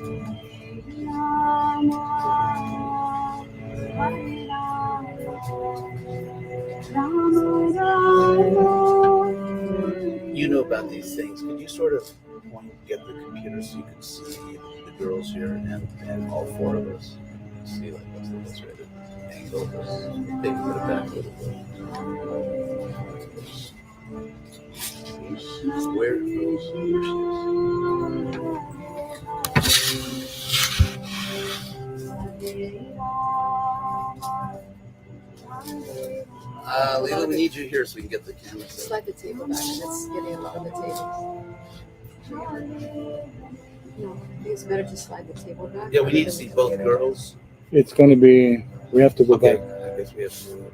You know about these things. Could you sort of get the computer so you can see the girls here and all four of us? See like what's the best way to angle this? Maybe put it back a little bit. Where girls? Leila, we need you here so we can get the camera. Slide the table back. It's getting a lot on the table. No, I think it's better to slide the table back. Yeah, we need to see both girls. It's going to be, we have to go back. I guess we have to.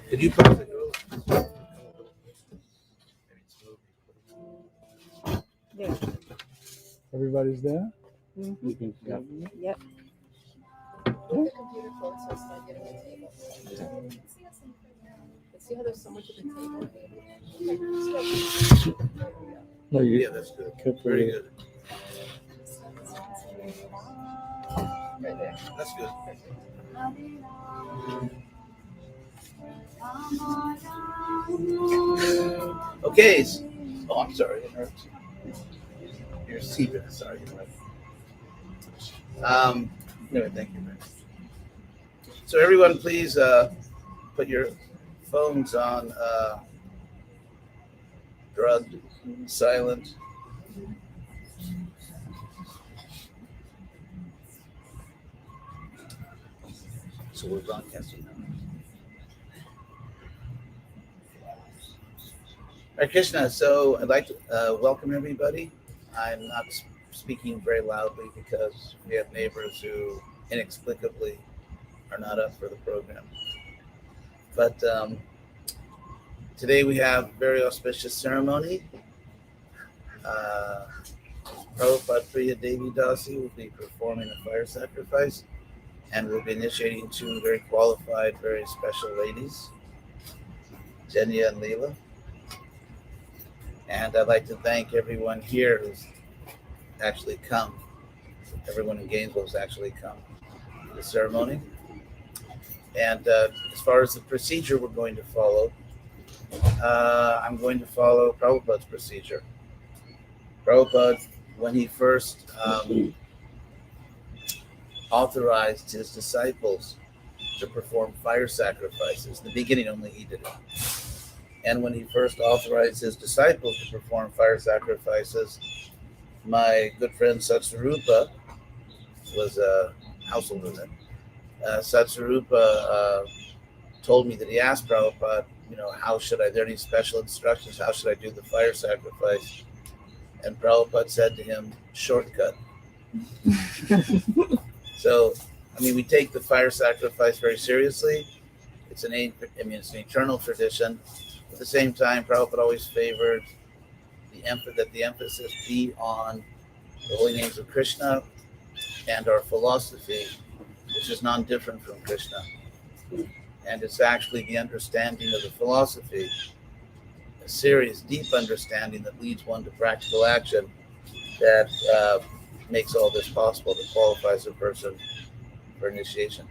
Did you put the girls? There. Everybody's there? Mm-hmm. You can, yeah. Yep. Move the computer close so it's not getting the table. Let's see how there's so much at the table. No, you, Yeah, that's good. kept Very it. good. Right there. That's good. Okay. Oh, I'm sorry. You're Steven. Sorry. Anyway, thank you. So everyone, please put your phones on drugged, silent. So we're broadcasting now. Hare Krishna. So I'd like to welcome everybody. I'm not speaking very loudly because we have neighbors who inexplicably are not up for the program. But today we have a very auspicious ceremony. Prabhupada Priya Devi Dasi will be performing a fire sacrifice and will be initiating two very qualified, very special ladies, Jenya and Leela. And I'd like to thank everyone here who's actually come. Everyone in Gainesville has actually come to the ceremony. And as far as the procedure we're going to follow, I'm going to follow Prabhupada's procedure. Prabhupada, when he first authorized his disciples to perform fire sacrifices, in the beginning only he did it. And when he first authorized his disciples to perform fire sacrifices, my good friend Satsarupa was a household with him. Satsarupa told me that he asked Prabhupada, how should I, are there any special instructions? How should I do the fire sacrifice? And Prabhupada said to him, shortcut. So, we take the fire sacrifice very seriously. It's an eternal tradition. At the same time, Prabhupada always favored that the emphasis be on the holy names of Krishna and our philosophy, which is non-different from Krishna. And it's actually the understanding of the philosophy, a serious, deep understanding that leads one to practical action that makes all this possible, that qualifies a person for initiation.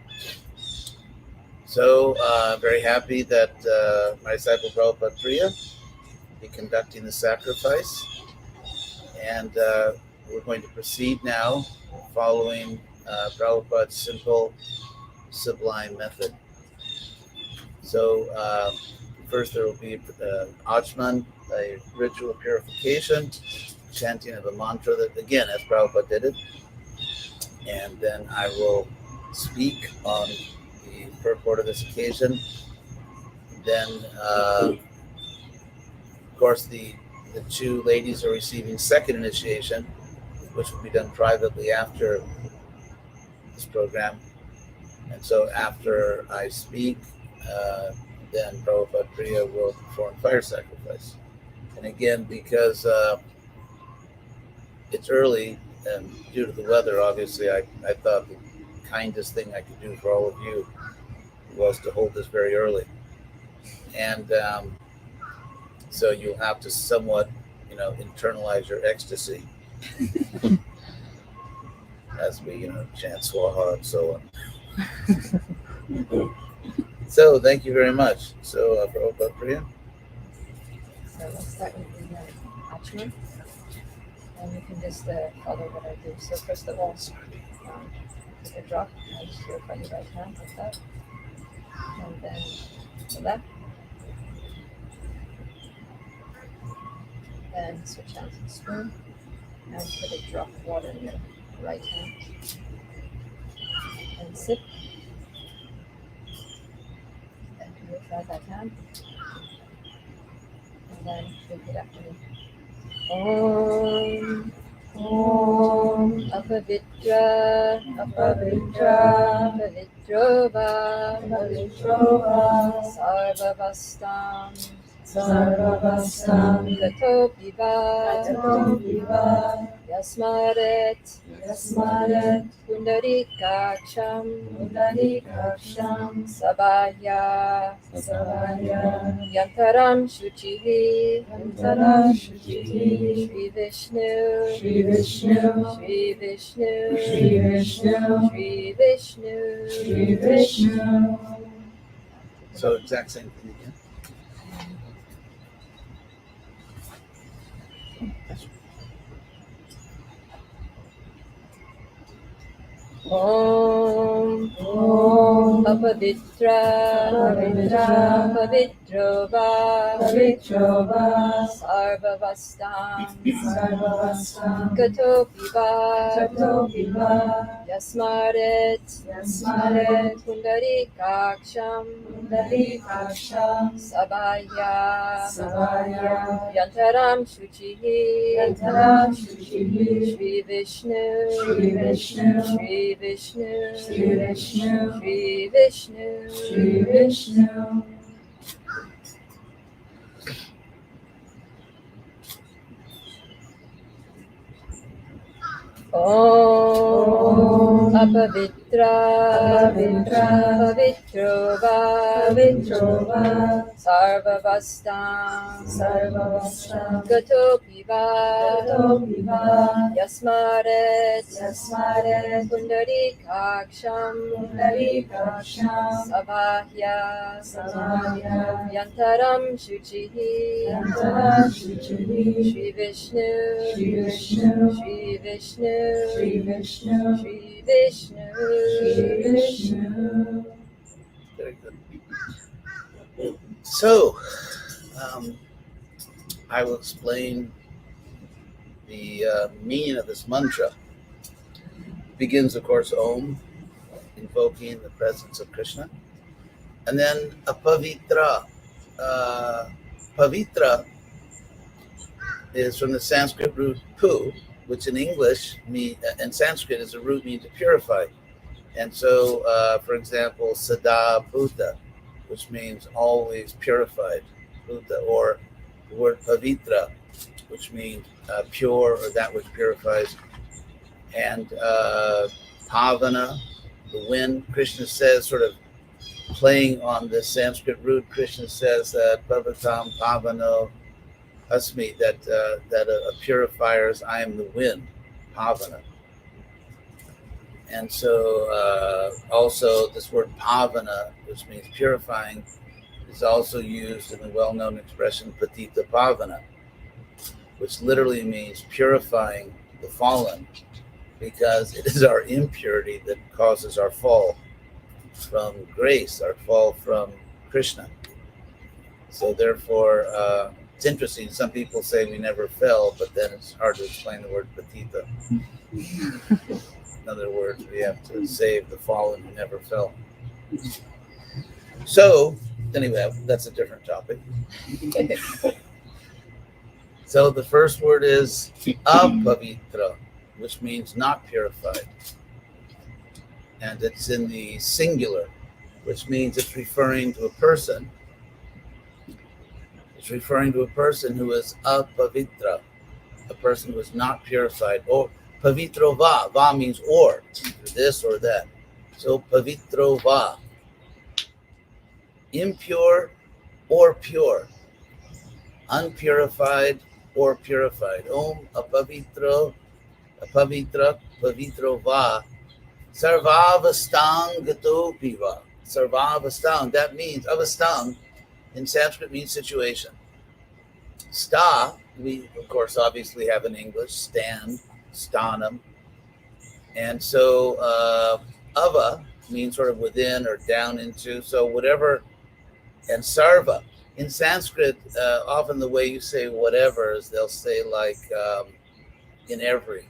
So I'm very happy that my disciple Prabhupada Priya will be conducting the sacrifice. And we're going to proceed now following Prabhupada's simple, sublime method. So first there will be Achman, a ritual purification, chanting of a mantra that, again, as Prabhupada did it. And then I will speak on the purport of this occasion. Then, of course, the two ladies are receiving second initiation, which will be done privately after this program. And so after I speak, then Prabhupada Priya will perform fire sacrifice. And again, because it's early, and due to the weather, obviously, I thought the kindest thing I could do for all of you was to hold this very early. And so you'll have to somewhat, internalize your ecstasy. as we, chant Swaha and so on. So thank you very much. So, Prabhupada Priya. So let's start with the Achman. And you can just follow what I do. So first of all, take a drop and just do it from your right hand like that. And then the left. Then switch hands to the spoon and put a drop of water in your right hand. And sip. Then purify that hand. And then repeat after me. Om. Om Apavitra Apavitra Pavitrova Pavitrova Sarvavastam Sarvavastam Gatopiva Yasmaret Pundarikaksham Sabaya Yantaram Shuchihi Shri Vishnu Shri Vishnu. So exact same thing again. Om Apavitra Pavitrova Sarvavastam Gatopiva Yasmaret Pundarikaksham Sabaya Yantaram Shuchihi Shri Vishnu Shri Vishnu. Om Apavitra Pavitrova Sarvavastam Gatopiva Yasmaret Pundarikaksham Sabahya Yantaram Shuchihi Shri Vishnu Very good. So, I will explain the meaning of this mantra. It begins, of course, Om, invoking the presence of Krishna. And then Apavitra. Pavitra is from the Sanskrit root pu, which in English, in Sanskrit, is a root meaning to purify. And so, for example, Sada Bhuta, which means always purified, Bhuta, or the word Pavitra, which means pure or that which purifies. And Pavana, the wind, Krishna says, sort of playing on the Sanskrit root, Krishna says that Bhavatam Pavano Asmi, that a purifier is I am the wind, Pavana. And so also this word Pavana, which means purifying, is also used in the well-known expression Patita Pavana, which literally means purifying the fallen, because it is our impurity that causes our fall from grace, our fall from Krishna. So therefore, it's interesting. Some people say we never fell, but then it's hard to explain the word patita. In other words, we have to save the fallen who never fell. So, anyway, that's a different topic. So the first word is apavitra, which means not purified. And it's in the singular, which means it's referring to a person. It's referring to a person who is apavitra, a person who is not purified. Or pavitro va, va means or, this or that. So pavitro va, impure or pure, unpurified or purified. Om apavitro Apavitra pavitro va. Sarvavastang gato piva. Sarvavastang, that means, avastang in Sanskrit means situation. Sta, we of course obviously have in English, stand, stanam. And so ava means sort of within or down into. So whatever, and sarva. In Sanskrit, often the way you say whatever is they'll say like in every.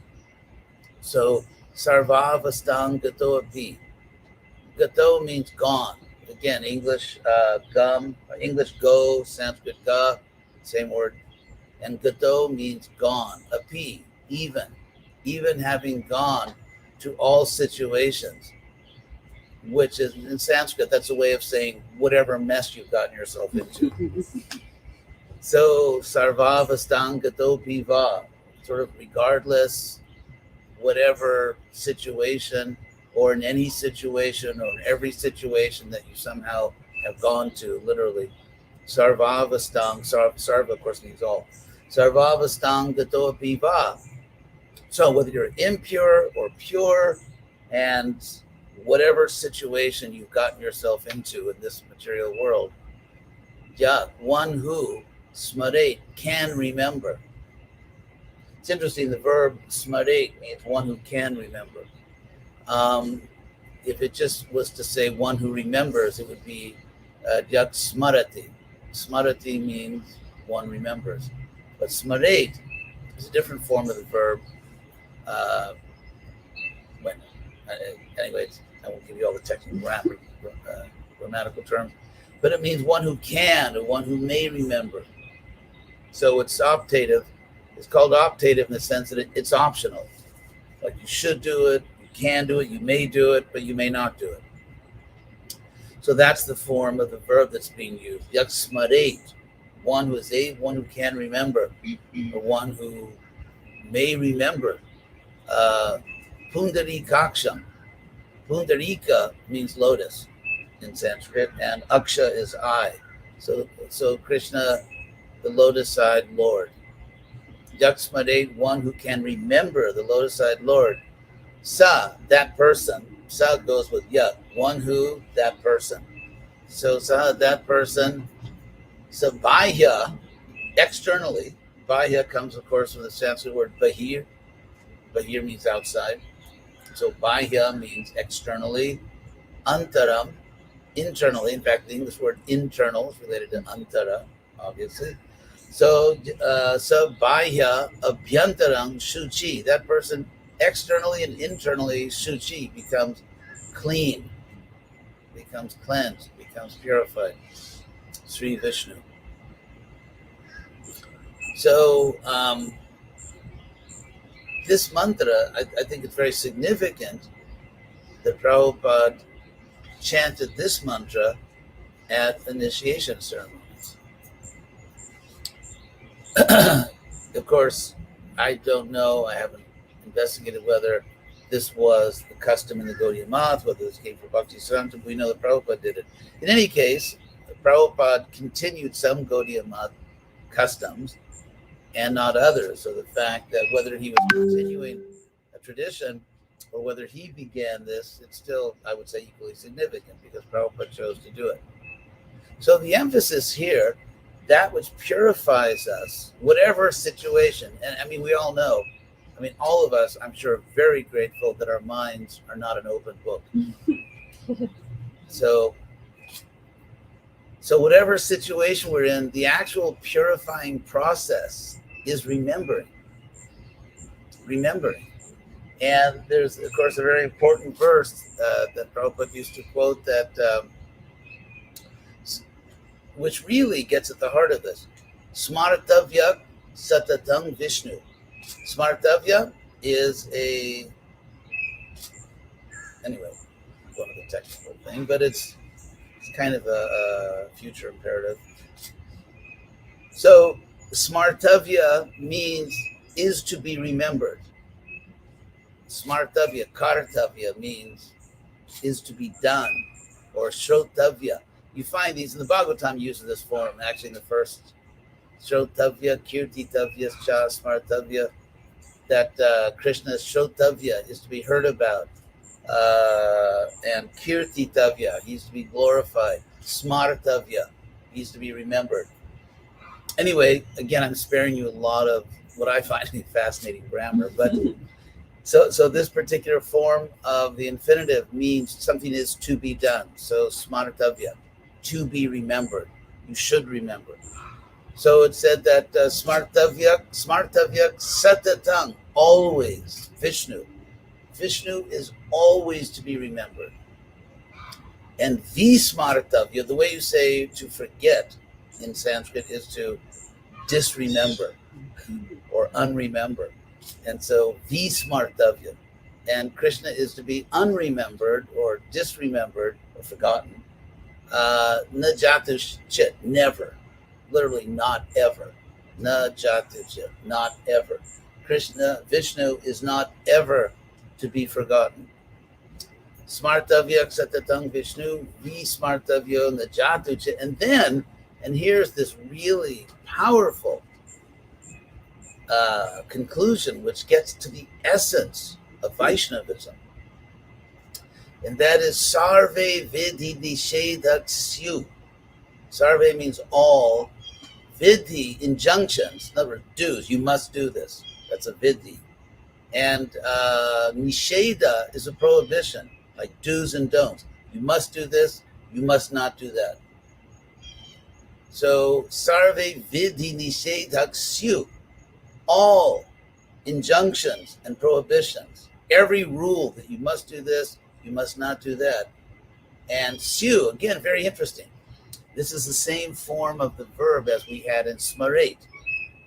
So sarvavastang gato api. Gato means gone. Again, English gum, English go, Sanskrit ga, same word. And gato means gone. Api, even having gone to all situations, which is in Sanskrit, that's a way of saying whatever mess you've gotten yourself into. So sarvavastang gato piva, sort of regardless, whatever situation, or in any situation, or in every situation that you somehow have gone to, literally. Sarvavastang, sarva of course means all. Sarvavastang gato piva. So whether you're impure or pure, and whatever situation you've gotten yourself into in this material world, one who smarate can remember. It's interesting, the verb smarate means one who can remember. If it just was to say one who remembers, it would be yak smarati. Smarati means one remembers. But smarate is a different form of the verb. Anyways, I won't give you all the technical grammatical terms, but it means one who can or one who may remember. So it's optative. It's called optative in the sense that it's optional. Like you should do it, you can do it, you may do it, but you may not do it. So that's the form of the verb that's being used. Yaksmarate, one who is able, one who can remember, or one who may remember. Pundarikaksham. Pundarika means lotus in Sanskrit, and Aksha is eye. So Krishna, the lotus-eyed Lord. Yaksmarate, one who can remember the lotus-eyed Lord. Sa, that person. Sa goes with yak, one who, that person. So sa, that person. So bahya, externally. Bahya comes, of course, from the Sanskrit word bahir. Bahir means outside. So bahya means externally. Antaram, internally. In fact, the English word internal is related to antara, obviously. So bahya abhyantarang shuchi. That person externally and internally, shuchi, becomes clean, becomes cleansed, becomes purified. Sri Vishnu. So this mantra, I think it's very significant that Prabhupada chanted this mantra at initiation ceremonies. Of course, I don't know, I haven't investigated whether this was the custom in the Gaudiya Math, whether this came from Bhakti Siddhanta. We know that Prabhupada did it. In any case, Prabhupada continued some Gaudiya Math customs and not others. So the fact that whether he was continuing a tradition or whether he began this, it's still, I would say, equally significant because Prabhupada chose to do it. So the emphasis here, that which purifies us, whatever situation, and I mean, we all know, I mean, all of us, I'm sure, are very grateful that our minds are not an open book. So whatever situation we're in, the actual purifying process is remembering. And there's, of course, a very important verse that Prabhupada used to quote that, which really gets at the heart of this. Smartavya satatam Vishnu. Smartavya is anyway, one of the technical thing, but it's kind of a future imperative. So smartavya means is to be remembered. Smartavya, kartavya means is to be done, or shrotavya. You find these in the Bhagavatam uses this form, actually in the first Shrotavya, Kirtitavya, Cha, Smartavya. that Krishna's Shrotavya is to be heard about, and Kirtitavya, he's to be glorified, Smartavya, he's to be remembered. Anyway, again, I'm sparing you a lot of what I find to be fascinating grammar, but so this particular form of the infinitive means something is to be done. So Smartavya, to be remembered, you should remember. So it said that Smartavya Satatang, always, Vishnu. Vishnu is always to be remembered. And Vismartavya, the way you say to forget in Sanskrit is to disremember or unremember. And so Vismartavya. And Krishna is to be unremembered or disremembered or forgotten. Najatu chit, never. Literally not ever. Najatu chit, not ever. Krishna, Vishnu is not ever to be forgotten. Smartavya Satatang Vishnu, Vismartavya Najatu chit. And then, and here's this really powerful conclusion, which gets to the essence of Vaishnavism. And that is Sarve Vidhi Nishedhaksyu. Sarve means all. Vidhi, injunctions. In other words, do's. You must do this. That's a vidhi. And Nisheda is a prohibition, like do's and don'ts. You must do this. You must not do that. So Sarve Vidhi Nishedhaksyu. All injunctions and prohibitions, every rule that you must do this, you must not do that. And syu, again, very interesting. This is the same form of the verb as we had in smarate.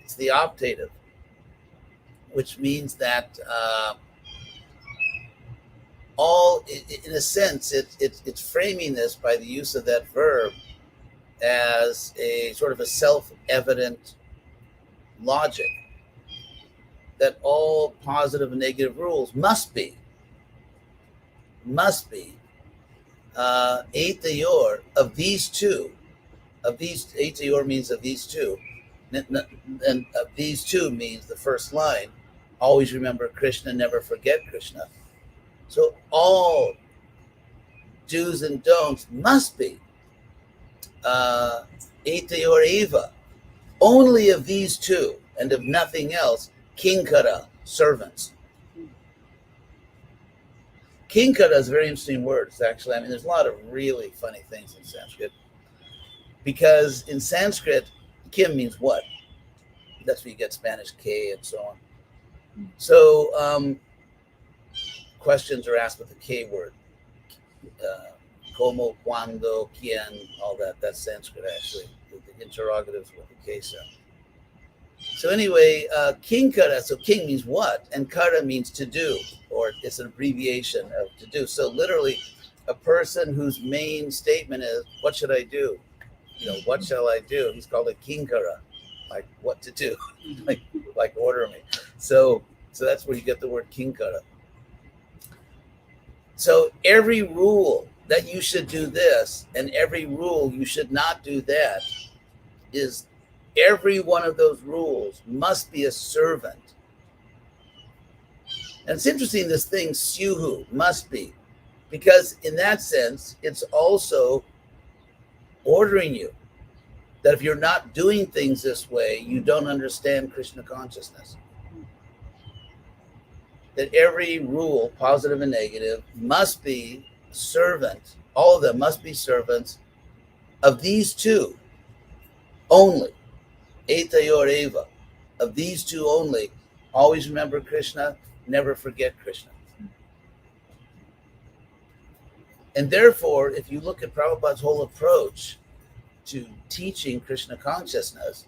It's the optative, which means that all, in a sense, it's framing this by the use of that verb as a sort of a self-evident logic, that all positive and negative rules must be etayor of these two. Of these, etayor means of these two, and of these two means the first line, always remember Krishna, never forget Krishna. So all do's and don'ts must be etayor eva, only of these two and of nothing else. Kinkara, servants. Kinkara is a very interesting word. It's actually, I mean, there's a lot of really funny things in Sanskrit. Because in Sanskrit, kim means what? That's where you get Spanish K and so on. So questions are asked with the K word. Como, cuando, quien, all that. That's Sanskrit, actually. The interrogatives with the K sound. So anyway, kinkara, so king means what? And kara means to do, or it's an abbreviation of to do. So literally, a person whose main statement is, what should I do? You know, what shall I do? He's called a kinkara, like what to do, like order me. So that's where you get the word kinkara. So every rule that you should do this and every rule you should not do that is, every one of those rules must be a servant. And it's interesting, this thing, syuhu, must be, because in that sense, it's also ordering you that if you're not doing things this way, you don't understand Krishna consciousness. That every rule, positive and negative, must be servant. All of them must be servants of these two only. Etayor eva, of these two only. Always remember Krishna, never forget Krishna. And therefore, if you look at Prabhupada's whole approach to teaching Krishna consciousness,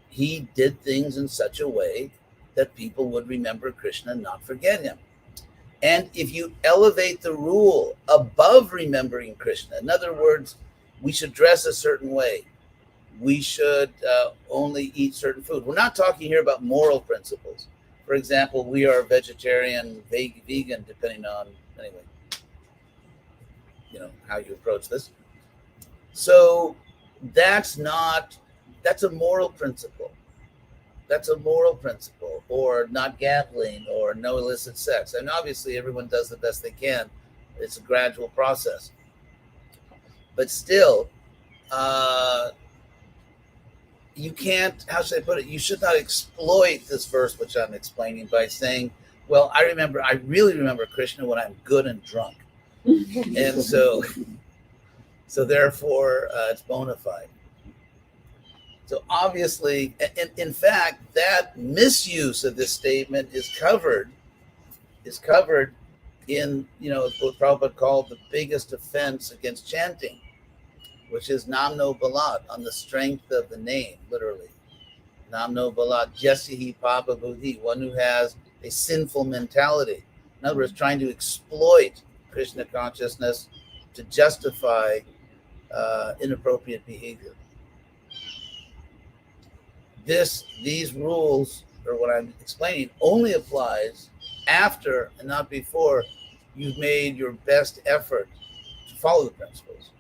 he did things in such a way that people would remember Krishna and not forget him. And if you elevate the rule above remembering Krishna, in other words, we should dress a certain way, we should only eat certain food. We're not talking here about moral principles. For example, we are vegetarian, vegan, depending on, anyway, you know, how you approach this. So that's a moral principle. That's a moral principle, or not gambling, or no illicit sex. And obviously, everyone does the best they can. It's a gradual process, but still, you can't. How should I put it? You should not exploit this verse, which I'm explaining, by saying, "Well, I really remember Krishna when I'm good and drunk, and so therefore, it's bona fide." So obviously, and in fact, that misuse of this statement is covered in what Prabhupada called the biggest offense against chanting, which is namno balat, on the strength of the name, literally. Namno balat, yasihi papa buddhi, one who has a sinful mentality. In other words, trying to exploit Krishna consciousness to justify inappropriate behavior. These rules, or what I'm explaining, only applies after and not before you've made your best effort to follow the principles.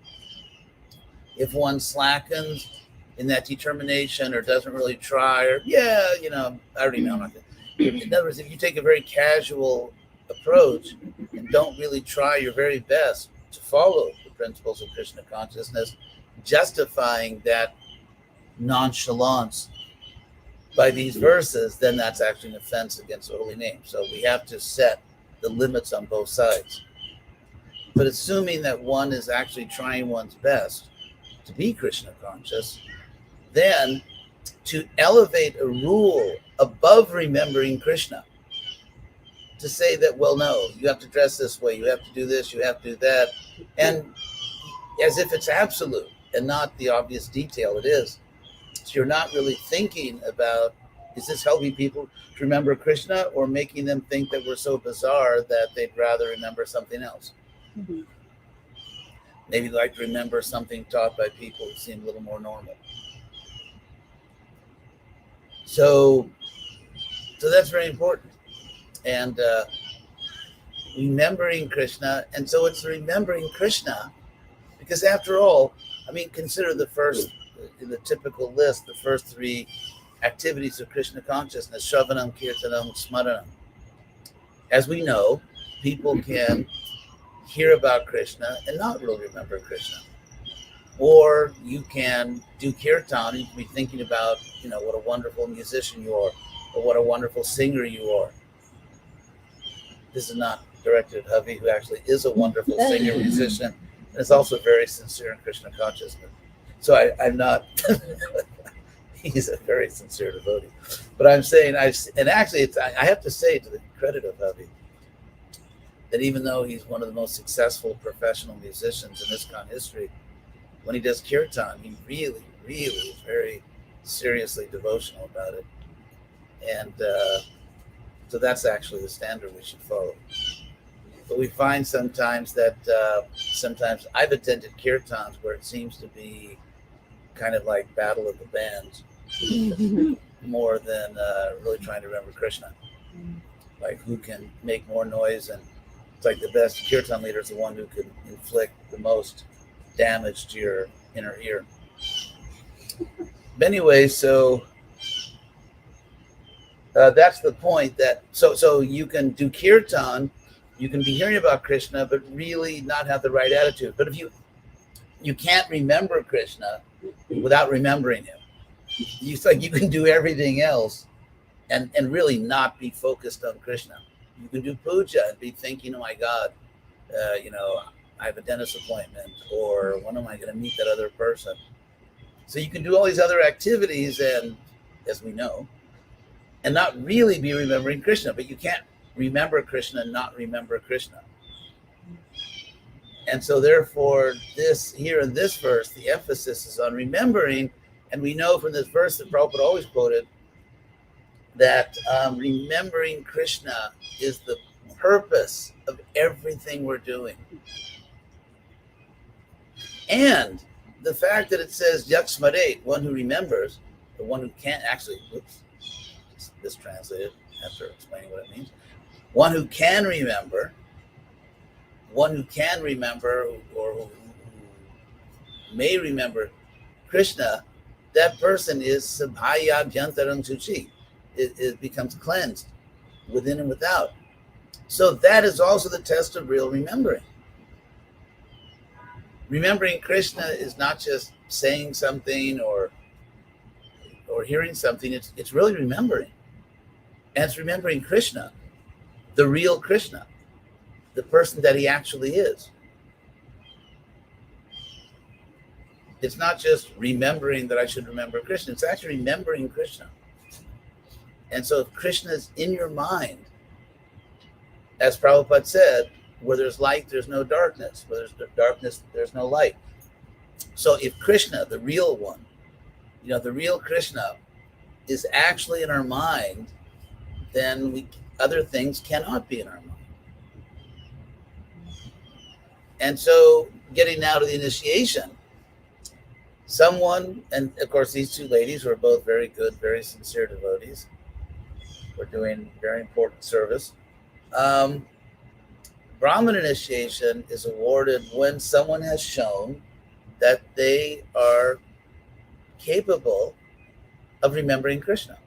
If one slackens in that determination, or doesn't really try, or I already know I'm not gonna. In other words, if you take a very casual approach and don't really try your very best to follow the principles of Krishna consciousness, justifying that nonchalance by these verses, then that's actually an offense against the holy name. So we have to set the limits on both sides. But assuming that one is actually trying one's best to be Krishna conscious, then to elevate a rule above remembering Krishna, to say that, well, no, you have to dress this way, you have to do this, you have to do that, and as if it's absolute and not the obvious detail it is. So you're not really thinking about, is this helping people to remember Krishna, or making them think that we're so bizarre that they'd rather remember something else? Mm-hmm. Maybe like to remember something taught by people who seem a little more normal. So that's very important. And remembering Krishna, and so it's remembering Krishna, because after all, consider the first, in the typical list, the first three activities of Krishna consciousness: Shravanam, Kirtanam, Smaranam. As we know, people can hear about Krishna and not really remember Krishna. Or you can do kirtan, you can be thinking about, what a wonderful musician you are, or what a wonderful singer you are. This is not directed at Havi, who actually is a wonderful singer, musician, and is also very sincere in Krishna consciousness. So I'm not, he's a very sincere devotee. But I'm saying, I have to say, to the credit of Havi, that even though he's one of the most successful professional musicians in ISKCON history, when he does kirtan, he really, really is very seriously devotional about it. And so that's actually the standard we should follow. But we find sometimes that sometimes I've attended kirtans where it seems to be kind of like battle of the bands, more than really trying to remember Krishna. Like, who can make more noise, and it's like the best kirtan leader is the one who can inflict the most damage to your inner ear. But anyway, so that's the point. That so you can do kirtan, you can be hearing about Krishna, but really not have the right attitude. But if you can't remember Krishna without remembering him. It's like you can do everything else and really not be focused on Krishna. You can do puja and be thinking, oh my God, I have a dentist appointment, or when am I going to meet that other person? So you can do all these other activities, and as we know, and not really be remembering Krishna. But you can't remember Krishna and not remember Krishna. And so therefore, here in this verse, the emphasis is on remembering. And we know from this verse that Prabhupada always quoted that remembering Krishna is the purpose of everything we're doing. And the fact that it says Yaksmarate, one who remembers, the one who can't actually, mistranslated after explaining what it means. One who can remember, or who may remember Krishna, that person is sabhaya bhyantaram suchi. It becomes cleansed within and without. So that is also the test of real remembering. Remembering Krishna is not just saying something or hearing something. It's really remembering. And it's remembering Krishna, the real Krishna, the person that he actually is. It's not just remembering that I should remember Krishna. It's actually remembering Krishna. And so if Krishna is in your mind, as Prabhupada said, where there's light, there's no darkness. Where there's darkness, there's no light. So if Krishna, the real one, the real Krishna is actually in our mind, then other things cannot be in our mind. And so getting now to the initiation, someone, and of course these two ladies were both very good, very sincere devotees, were doing very important service. Brahman initiation is awarded when someone has shown that they are capable of remembering Krishna.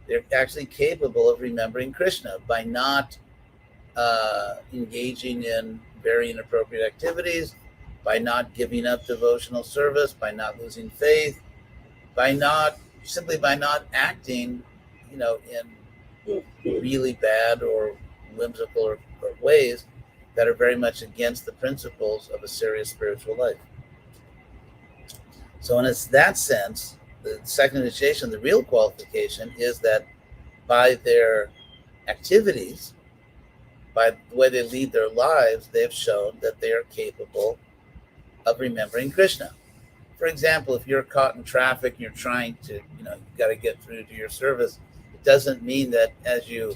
They're actually capable of remembering Krishna by not engaging in very inappropriate activities, by not giving up devotional service, by not losing faith, by not acting, in really bad or whimsical or ways that are very much against the principles of a serious spiritual life. So in that sense, the second initiation, the real qualification is that by their activities, by the way they lead their lives, they've shown that they are capable of remembering Krishna. For example, if you're caught in traffic and you're trying to, you've got to get through to your service, it doesn't mean that as you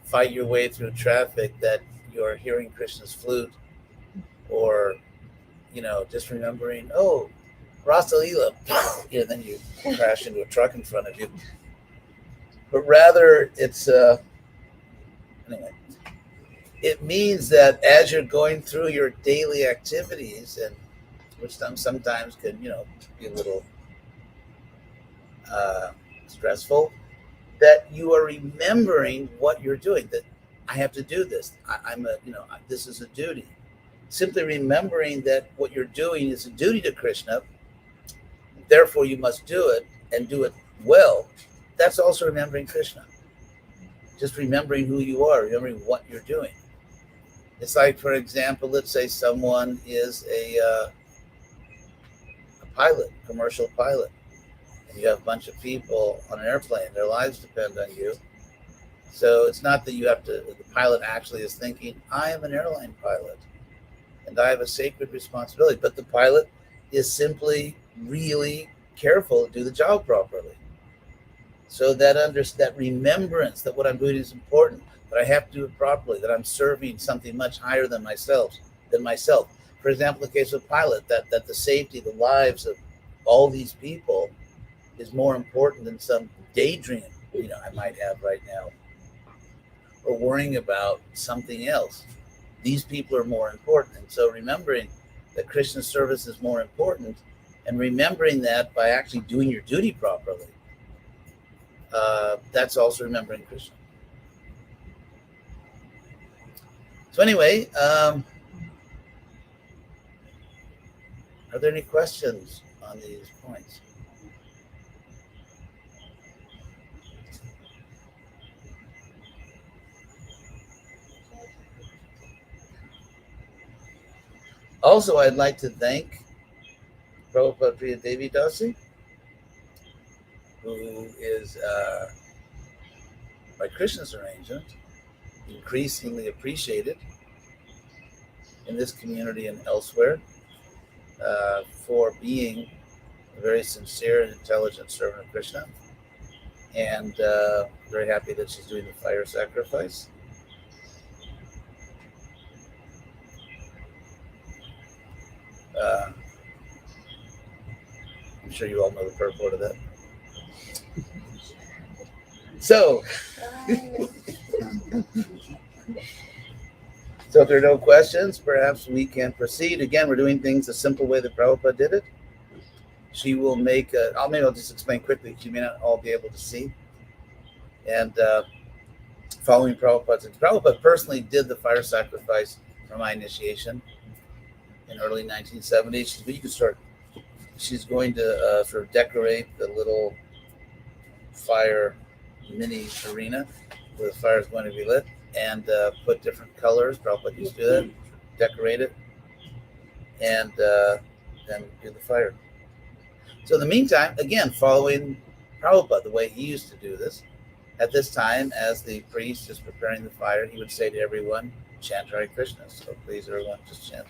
fight your way through traffic that you're hearing Krishna's flute or, just remembering, oh, Rasa Leela, then you crash into a truck in front of you. But rather, it's, anyway, it means that as you're going through your daily activities, and which sometimes can, be a little stressful, that you are remembering what you're doing, that I have to do this. This is a duty. Simply remembering that what you're doing is a duty to Krishna, therefore you must do it and do it well. That's also remembering Krishna. Just remembering who you are, remembering what you're doing. It's like, for example, let's say someone is a pilot, commercial pilot, and you have a bunch of people on an airplane, their lives depend on you. So it's not that the pilot actually is thinking, I am an airline pilot and I have a sacred responsibility, but the pilot is simply really careful to do the job properly. So that remembrance that what I'm doing is important, that I have to do it properly, that I'm serving something much higher than myself. For example, the case of a pilot, that the safety, the lives of all these people is more important than some daydream, I might have right now, or worrying about something else. These people are more important. And so remembering that Krishna's service is more important, and remembering that by actually doing your duty properly, that's also remembering Krishna. So anyway, are there any questions on these points? Also, I'd like to thank Prabhupada Priya Devi Dasi, who is, by Krishna's arrangement, increasingly appreciated in this community and elsewhere for being a very sincere and intelligent servant of Krishna. And very happy that she's doing the fire sacrifice. I'm sure you all know the purport of that. So if there are no questions, perhaps we can proceed. Again, we're doing things the simple way that Prabhupada did it. she will make maybe I'll just explain quickly. You may not all be able to see. And following Prabhupada personally did the fire sacrifice for my initiation in early 1970s. But you can start. She's going to sort of decorate the little fire mini arena where the fire is going to be lit, and put different colors. Prabhupada used to do that, decorate it, and then do the fire. So in the meantime, again, following Prabhupada, the way he used to do this, at this time, as the priest is preparing the fire, he would say to everyone, chant Hare Krishna. So please, everyone, just chant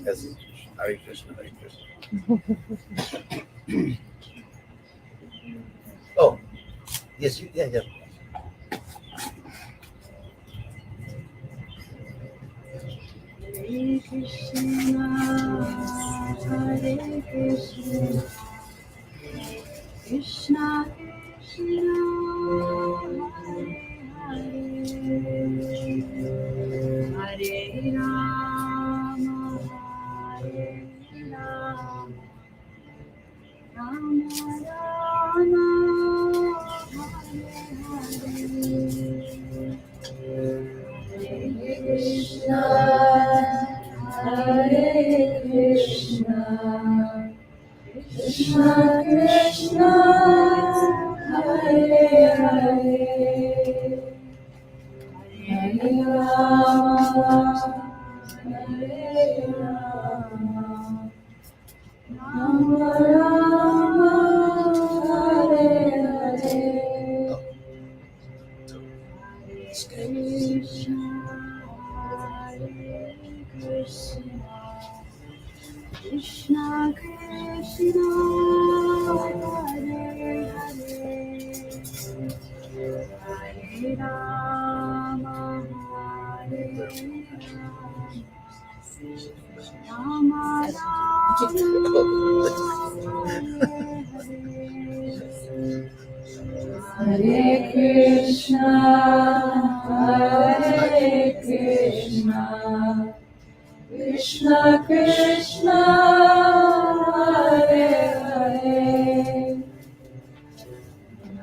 Hare Krishna, Hare Krishna. Oh, yes, yeah. Hare Krishna, Hare Krishna, Krishna Krishna, Hare Hare, Hare Rama, Hare Rama, Rama Rama, Hare Krishna, Hare Krishna, Krishna Krishna, Hare Hare, Hare Rama, Hare Rama, Rama Rama, Hare Hare. Krishna, Hare Krishna, Krishna Krishna, Hare Hare, Hare Rama, Hare Rama, Rama Rama, Hare Krishna, Hare Krishna, Krishna Krishna, Hare Hare,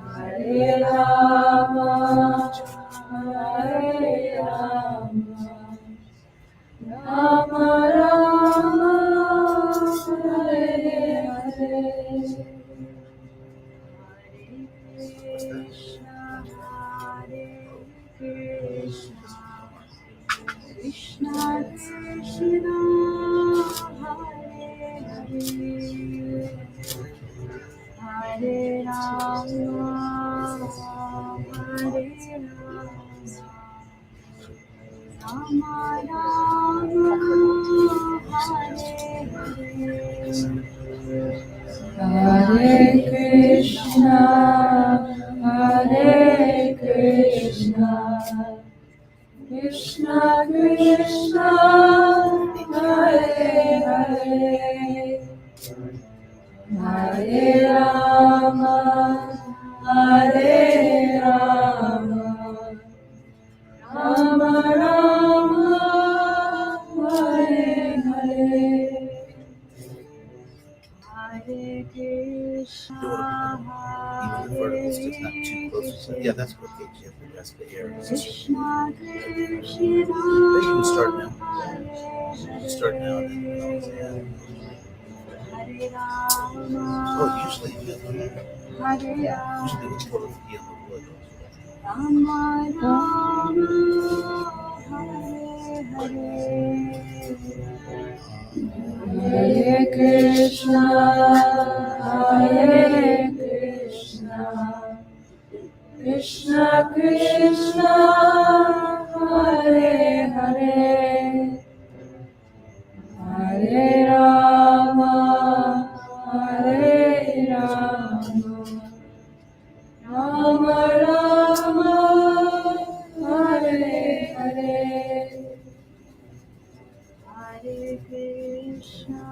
Hare Rama, Hare Rama, Rama Rama, Hare Hare. Krishna Krishna, Hare Hare, Hare Rama, Hare Rama, Rama Rama, Hare Hare, Hare Krishna, Hare Krishna, Krishna Krishna, Hare Hare, Hare Rama, Hare Rama, Rama Rama, Hare Hare, Hare Krishna, Even the verticals, just not too close. Yeah, that's what they get. That's the air. Krishna Krishna, But you can start now. You can start now. And then Hare Rama, usually you Hare usually Rama, it's full of the wood. Rama Rama, Hare Hare, Hare Krishna, Hare Krishna, Krishna Krishna, Hare Hare, Hare Rama, Hare Rama, Rama Rama, Hare Hare, Hare Krishna,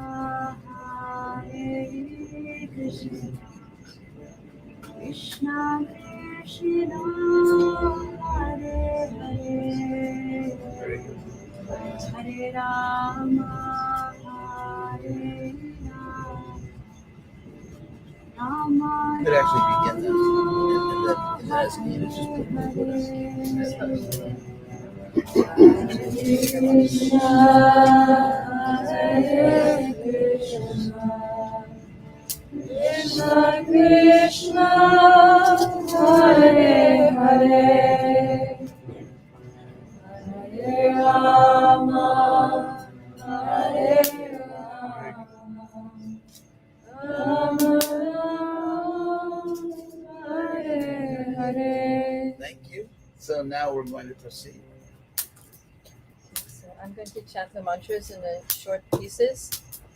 Hare Krishna, Krishna Krishna, Hare Hare, Very good. could actually begin them, and then as needed, just put Krishna Krishna, Hare Hare, Hare Rama, Hare Rama, Rama Rama, Hare Hare. Thank you. So now we're going to proceed. So I'm going to chant the mantras in the short pieces.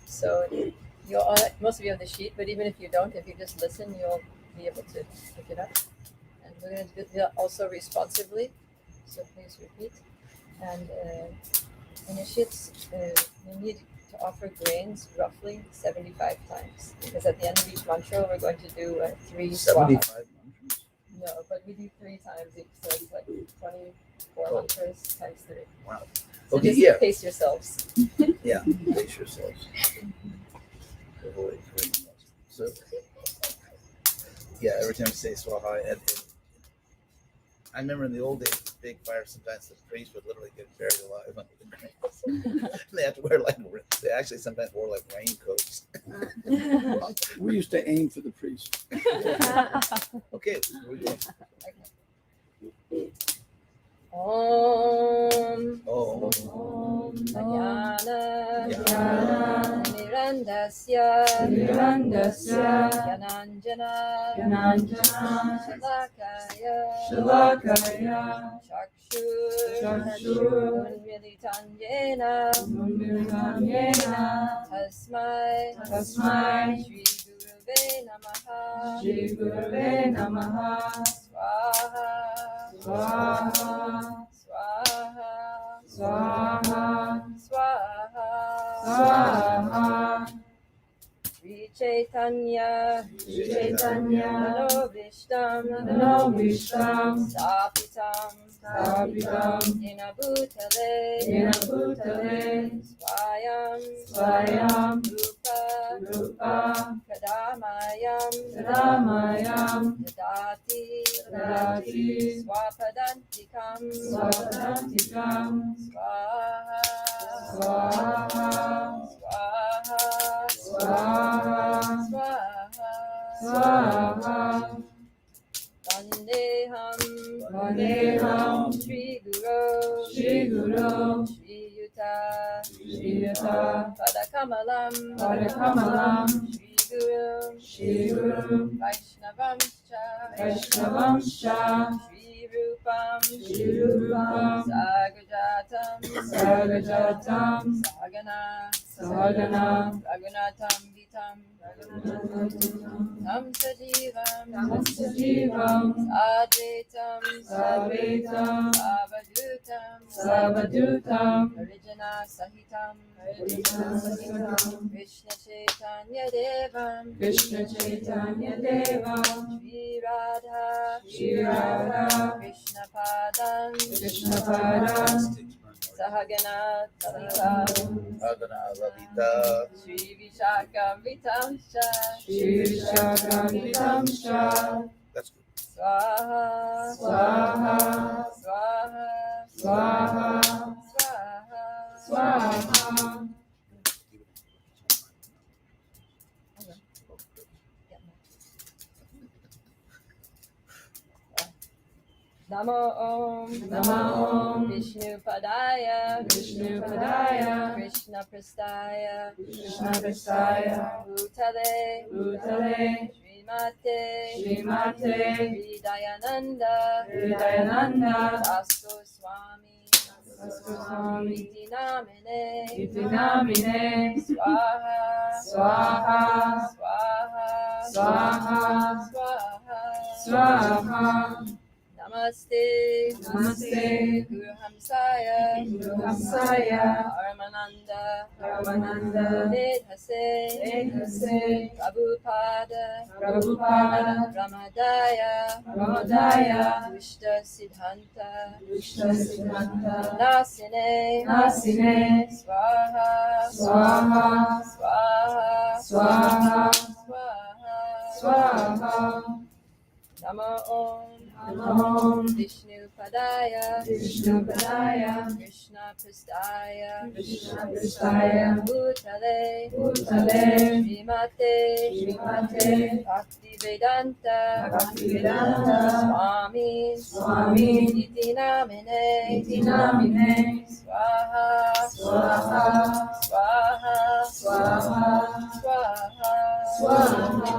So you'll all, most of you have the sheet, but even if you don't, if you just listen, you'll be able to pick it up. And we're going to do that also responsively. So please repeat. And initiates, you need to offer grains roughly 75 times. Because at the end of each mantra, we're going to do 3 swaha. 75 mantras? No, but we do 3 times each. So it's like 24 mantras times 3. Wow. So Okay, just yeah. pace yourselves. Yeah, pace yourselves. Avoid creating those. So, yeah, every time you say swaha, and I remember in the old days, the big fire, sometimes the priest would literally get buried alive under the grains. They had to wear they actually sometimes wore like raincoats. We used to aim for the priest. Okay, here we go. Om Oh, Jnana Nirandasya Yananjana Shalakaya Chakshur Unmilitanjena Tasmai Shri Gurave Namaha Swaha Swaha Sri Chaitanya Manobishtam Sapitam Dina Bhutale Swayam Rupa Kadamayam Dadati Swapadantikam Swaha Vandeham Shri Guru Shri Yuta Padakamalam Shri Guru Vaishnavamscha Shri Rupam Sagajatam Sagana Raghunatam Vitam Tam Sajivam Sadvetam Savadutam Harijana Sahitam Krishna Chaitanya Devam Shri Radha Krishna Padam Sahagana Lalita. Shri Vishakam Vitamsha That's good. Swaha Namo Om Vishnu Padaya Krishna Prastaya Bhutale Srimate Hridayananda Daso Swami Iti Namine Swaha Namaste Guru Hamsaya Paramananda Vedhase Prabhupada Ramadaya Dushta Siddhanta Nasine Swaha Swaha. Namo Om Namo Vishnu Padaya Vishnu Padaya Krishna Prastaya Krishna Prastaya Bhutale Bhutale Srimate Bhakti Vedanta Bhaktivedanta Swami Swami Iti Namine Namine Swaha Swaha Swaha Swaha Swaha Swaha.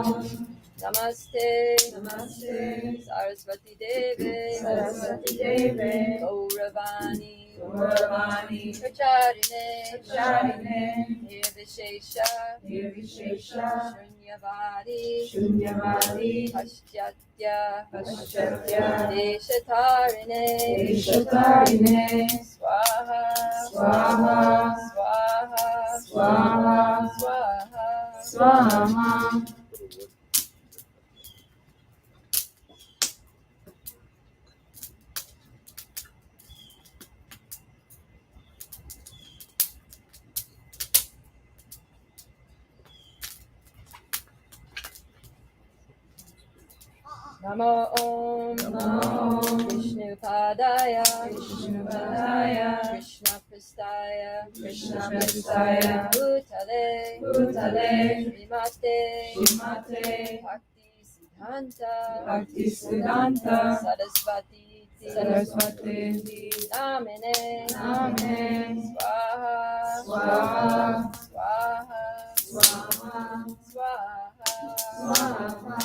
Namaste Namaste Saraswati Deve Saraswati Deve Gauravani Gauravani Pracharine Pracharine Nirvishesha Nirvishesha Shunyavadi Shunyavadi Paschatya Paschatya Deshatarine Deshatarine Swaha Swaha Swaha Swaha Swaha Swaha. Namo Om Namo Vishnu Padaya Vishnu Padaya Krishna Prastaya Krishna Prastaya Bhutale Bhutale Srimate Srimate Bhakti Siddhanta Bhaktisiddhanta Saraswati Saraswati Namine Namine Swaha Swaha Swaha Swaha Swaha Swaha.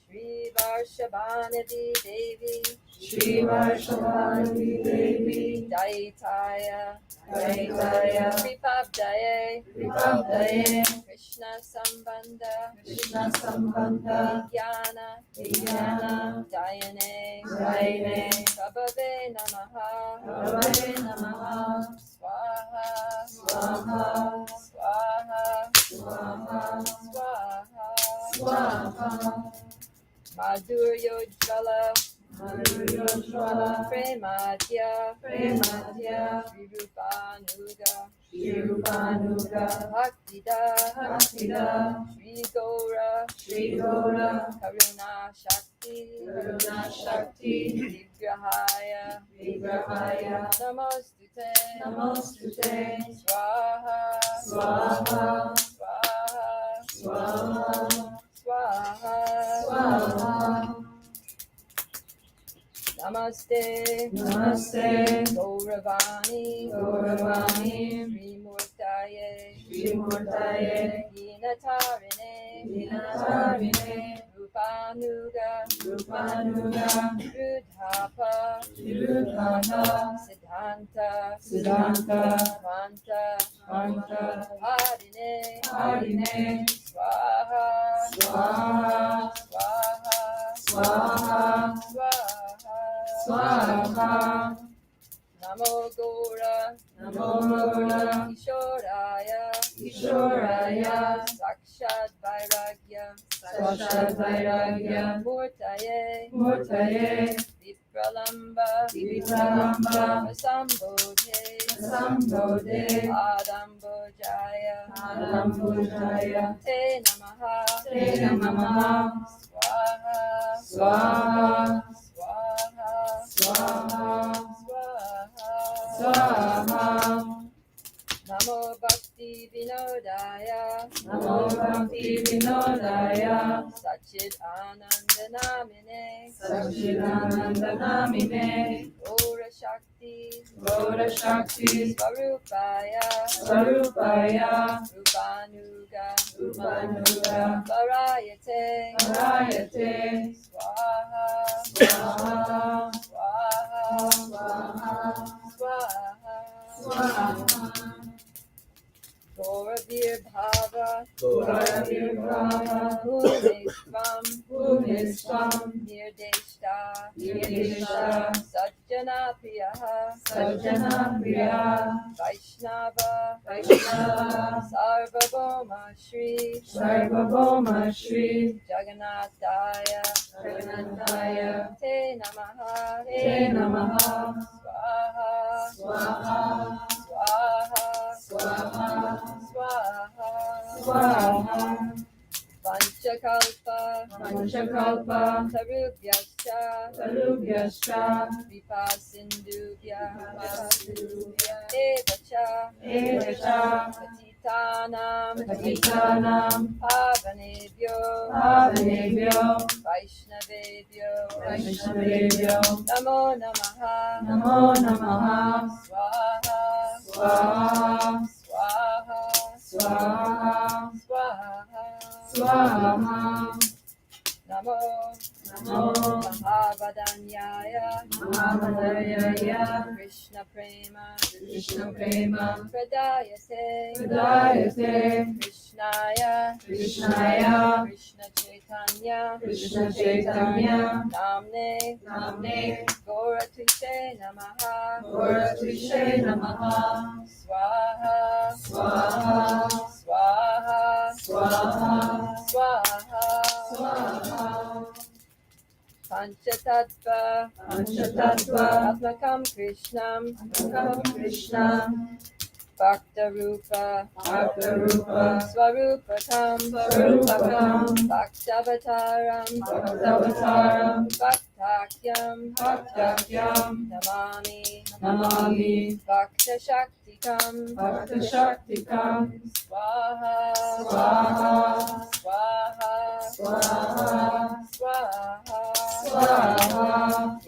Shri Varshabhanavi Devi Shri Varshavani Devi Daitaya Daitaya Kripabdaye Kripabdaye Krishna Sambandha Krishna Sambandha Jnana Vijnana Dayane Dayane Prabhave Namaha Prabhave Namaha Swaha Swaha Swaha Swaha Swaha Swaha. Madhuryojvala Madhuryojvala Premadya Premadya Shrirupanuga Shirupanuga Bhaktida Bhaktida Shri Gaura Shri Gaura Karuna Shakti Karuna Shakti Vigrahaya Vigrahaya Namostute Namostute Swaha Swaha Swaha Swaha Swaha Swaha. Namaste Namaste Gauravani Gauravani Srimurtaye Srimurtaye Dinatarine Dinatarine Rupanuga Rupanuga Rudhapa Rudhapa Siddhanta Siddhanta Manta Manta Harine Harine Swaha Swaha Swaha Swaha Swaha Swaha. Namo Gaura Namo Gaura Ishoraya Ishoraya Sakshat Vairagya Sakshat Vairagya Murtaye Murtaye Vipralamba Vipralamba Sambodhe Sambodhe Adambojaya Adambujaya Te Namaha Te Namaha Swaha Swaha Swaha Swaha Swaha Swaha. Namo Bhakti Vinodaya Namo Bhakti Vinodaya Sachid Ananda Namine Satchidananda Namine Gaura Shakti Gaura Shakti Swarupaya Swarupaya Rupanuga Rupanuga Varayate Varayate Swaha Swaha Swaha Swaha Swaha Swaha. Gauravir Bhava Gauravirvava Bhumistvam Bhumistvam Nirdeshta Nirdeshta Sajjana Priyaha Sajjana Priya Vaishnava Vaishnava Sarvabhauma Shri Sarvabhauma Shri Jagannathaya Jagannathaya Te Namaha Te Namaha Swaha Swaha Swaha Swaha Swaha Swaha. Vanchakalpa Panchakalpa Tarubhyascha Tarubhyascha Vipasindubhya Evacha Evacha Patitanam Pavanebhyo Vaishnavebhyo Namo Namaha Swaha Namo Mahavadanyaya Krishna Prema Pradayase Krishnaya Krishna Chaitanya Namne Gora Tuse Namaha Swaha Panchatattva Atmakam Krishnam Bhakta Rupa Swarupakam Bhaktavataram Bhaktakyam Namami Bhakta Shaktikam Swaha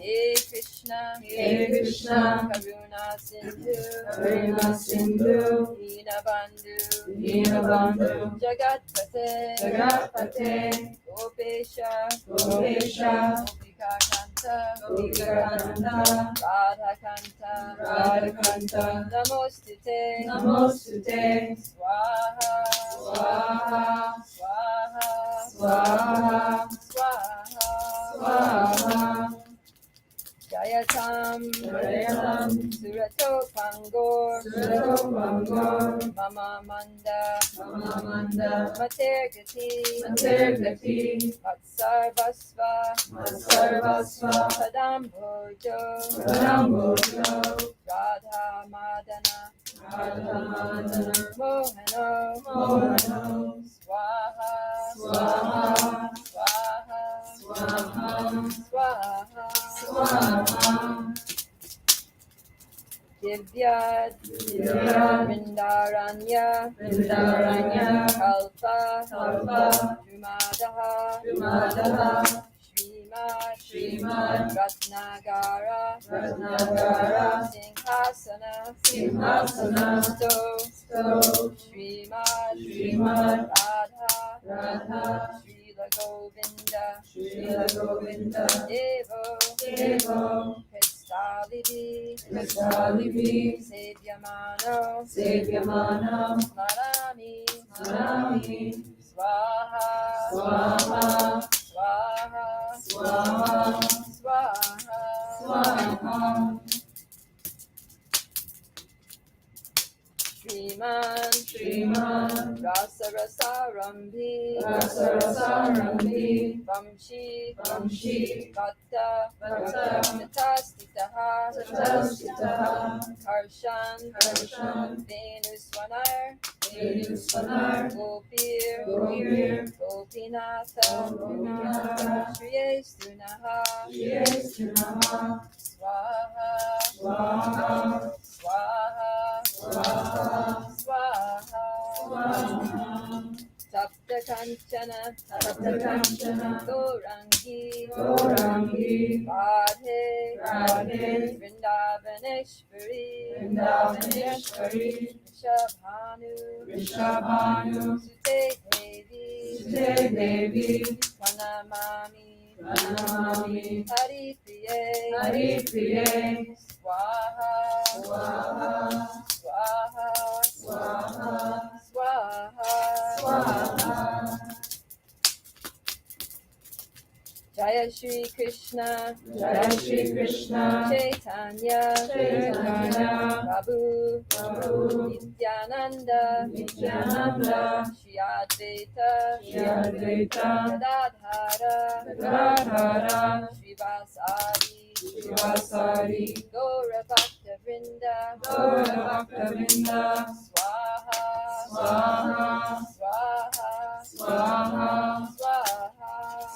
He Krishna Karuna Sindhu Dinabandhu Jagatpate Gopesha Gopika Kanta Radhakanta Namostute Swaha Jayatam Surato Pangor Mama Manda Matergati Matsarvasva Padambojo Radha Madana Mohano Swaha Divyad Vrindaranya Kalpa Drumadaha Srimad Ratnagara Singhasana Sto Srimad Radha Srila Govinda Devo Kristalivi Sevyamano Marami Swaha Shriman Rasarambi Vamshi Bhatta Tatastitaha Karshan Venuswanar Gopir Gopinatha Shriyestunaha Swaha Tapta Kanchana Gaurangi Radhe Vrindavaneshwari Rishabhanu Sute Devi Pranamami Hari Priye Swaha Jaya Shri Krishna Chaitanya Prabhu Nityananda Shri Advaita Gadadhara Shri Vasari Gaura Bhakta Vrinda Swaha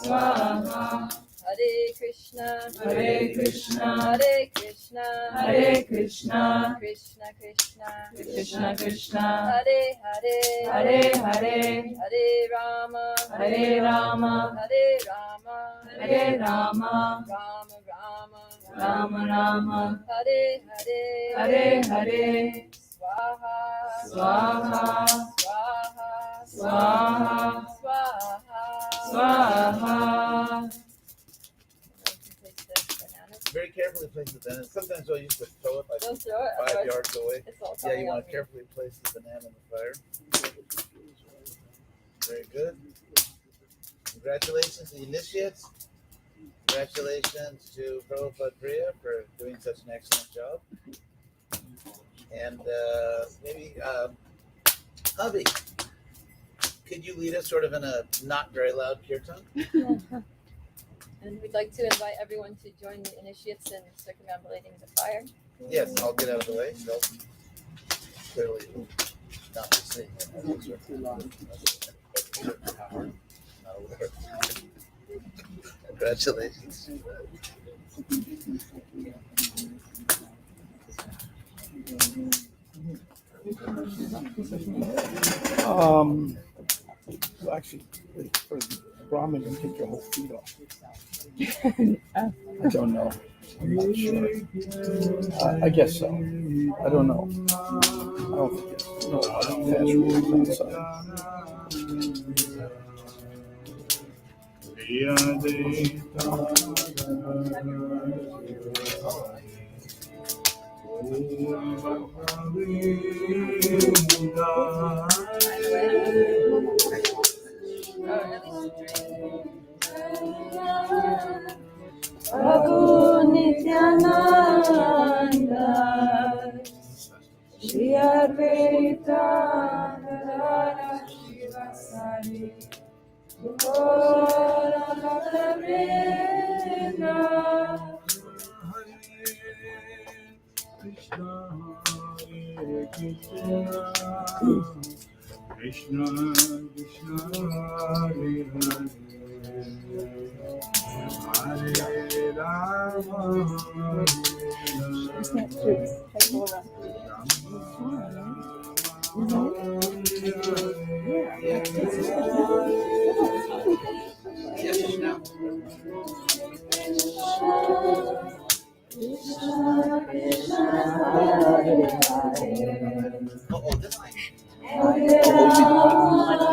Swaha. Hare Krishna, Hare Krishna, Hare Krishna, Hare Krishna, Krishna Krishna, Krishna Krishna, Hare Hare, Hare Hare, Hare Rama, Hare Rama, Hare Rama, Hare Rama, Rama Rama, Rama Rama, Hare Hare, Hare Hare, Swaha, Swaha, Swaha, Swaha, Swaha, Swaha. Very carefully place the banana. Sometimes I'll use to throw it like Don't throw it, 5 otherwise yards away. it's all Yeah, coming you on want to me. carefully place the banana in the fire. Very good. Congratulations to the initiates. Congratulations to Prabhupada Priya for doing such an excellent job. And maybe, Avi, could you lead us sort of in a not very loud kirtan? And we'd like to invite everyone to join the initiates in circumambulating the fire. Yes, I'll get out of the way. So clearly not to see. Congratulations. Actually, for Brahmin, you take your whole feet off. I don't know. I'm not sure. I guess so. I don't know. I don't think it's no past rules outside. Prabhu Nityananda, Shri Advaita Gadadhara Shivasari, Gaura Bhakta-vrinda. Krishna, Hare Krishna, Krishna, Hare Hare, Hare Rama, Yes, now. Oh, this thing. Hare Rama,